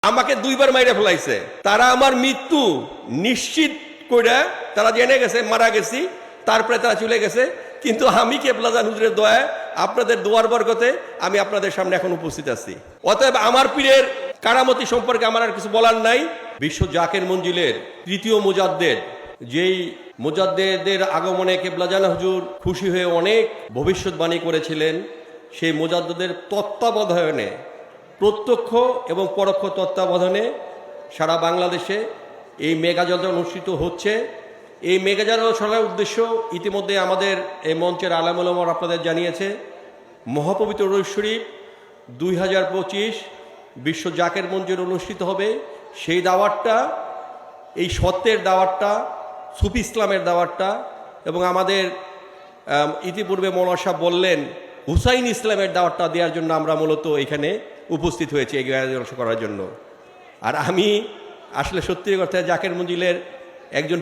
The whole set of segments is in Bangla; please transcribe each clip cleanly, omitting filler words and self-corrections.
আমাকে 2 বার মাইরে ফেলাইছে। তারা আমার মৃত্যু নিশ্চিত করে তারা জেনে গেছে মারা গেছি, তারপরে তারা চলে গেছে। কিন্তু আমি কেবলাজান হুজুরের দয়ায়, আপনাদের দোয়ার বরকতে আমি আপনাদের সামনে এখন উপস্থিত আছি। অতএব আমার পীরের কারামতি সম্পর্কে আমার আর কিছু বলার নাই। বিশ্ব জাকের মঞ্জিলের তৃতীয় মুজাদ্দেদ, যেই মুজাদ্দেদের আগমনে কেবলাজান হুজুর খুশি হয়ে অনেক ভবিষ্যৎবাণী করেছিলেন, সেই মুজাদ্দেদের তত্ত্বাবধানে, প্রত্যক্ষ এবং পরোক্ষ তত্ত্বাবধানে সারা বাংলাদেশে এই মেগাজলটা অনুষ্ঠিত হচ্ছে। এই মেগাজলসার উদ্দেশ্য ইতিমধ্যে আমাদের এই মঞ্চের আলেম ওলামা আপনাদের জানিয়েছে। মহাপবিত্র রোজ শরীফ 2025 বিশ্ব জাকের মঞ্জিল অনুষ্ঠিত হবে। সেই দাওয়াতটা, এই সত্যের দাওয়াতটা, সুফি ইসলামের দাওয়াতটা, এবং আমাদের ইতিপূর্বে মৌলানা সাহেব বললেন হুসাইন ইসলামের দাওয়াতটা দেওয়ার জন্য আমরা মূলত এখানে উপস্থিত হয়েছি এই জলসা করার জন্য। আর আমি আসলে সত্যি কথা জাকের মঞ্জিলের একজন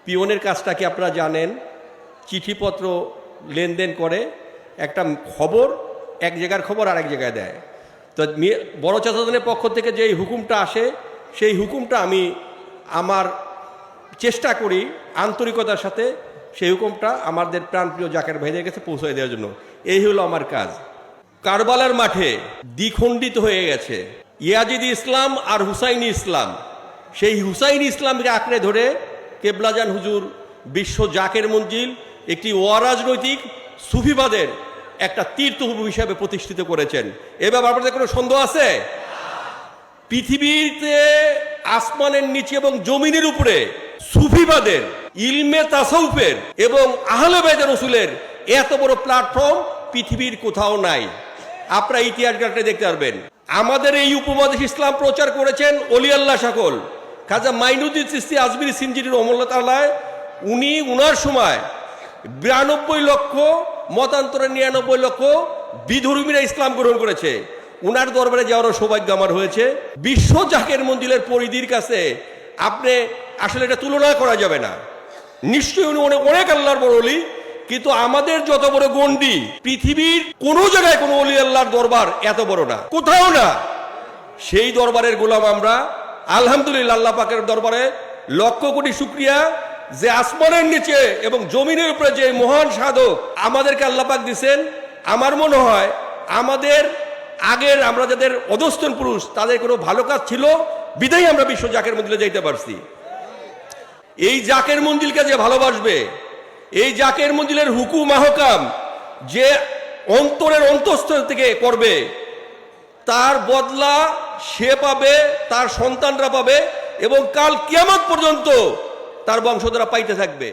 পিয়নের কাজটা কি আপনারা জানেন? চিঠিপত্র লেনদেন করে একটা খবর, এক জায়গার খবর আরেক জায়গায় দেয়। তো বড় চাচাদের পক্ষ থেকে যেই হুকুমটা আসে, সেই হুকুমটা আমি আমার চেষ্টা করি আন্তরিকতার সাথে সেই হুকুমটা আমাদের প্রাণপ্রিয় জাকের ভাইদের কাছে পৌঁছে দেওয়ার জন্য। এই হলো আমার কাজ। কারবালার মাঠে দ্বিখণ্ডিত হয়ে গেছে ইয়াজিদ ইসলাম আর হুসাইনি ইসলাম। সেই হুসাইনি ইসলামকে আঁকড়ে ধরে কেবলাজান হুজুর বিশ্ব জাকের মঞ্জিল একটি অরাজনৈতিক সুফিবাদের একটা তীর্থভূমি হিসাবে প্রতিষ্ঠিত করেছেন। এ ব্যাপারে আপনাদের কোনো সন্দেহ আছে? পৃথিবীতে আসমানের নিচে এবং জমিনের উপরে সুফিবাদের, ইলমে তাসাউফের এবং আহলে বাইত রাসূলের এত বড় প্ল্যাটফর্ম পৃথিবীর কোথাও নাই। আপনারা ইতিহাস ঘাটলে দেখতে পারবেন। আমাদের এই উপমহাদেশ ইসলাম প্রচার করেছেন অলি আল্লাহ সকল। খাজা মাইনুদ্দিন চিশতি আজমিরি সিনজির রহমাতুল্লাহ তাআলা, উনার সময় 92 লক্ষ মতান্তরে 99 লক্ষ বিধর্মীরা ইসলাম গ্রহণ করেছে। উনার দরবারে যাওয়ার সৌভাগ্য আমার হয়েছে। বিশ্ব জাকের মঞ্জিলের পরিধির কাছে আপনি আসলে এটা তুলনা করা যাবে না। নিশ্চয়ই উনি অনেক আল্লাহর বড় অলি, কিন্তু আমাদের যত বড় গন্ডি, পৃথিবীর কোনো জায়গায় কোনো অলি আল্লাহর দরবার এত বড় না, কোথাও না। সেই দরবারের গোলাম আমরা। আলহামদুলিল্লাহ, আল্লাহ পাকের দরবারে লক্ষ কোটি শুকরিয়া যে আসমানের নিচে এবং জমিনের উপরে যে মহান সাধক আমাদেরকে আল্লাহ পাক দিয়েছেন। আমার মনে হয় আমাদের আগের আমরা যাদের অধস্তন পুরুষ, তাদের কোনো ভালো কাজ ছিল বিদায় আমরা বিশ্ব জাকের মঞ্জিলে যাইতে পারছি। এই জাকের মঞ্জিলকে যে ভালোবাসবে, এই জাকের মঞ্জিলের হুকুম আহকাম যে অন্তরের অন্তঃস্থল থেকে করবে, তার বদলা সে পাবে, তার সন্তানরা পাবে, এবং কাল কিয়ামত পর্যন্ত তার বংশধররা পাইতে থাকবে।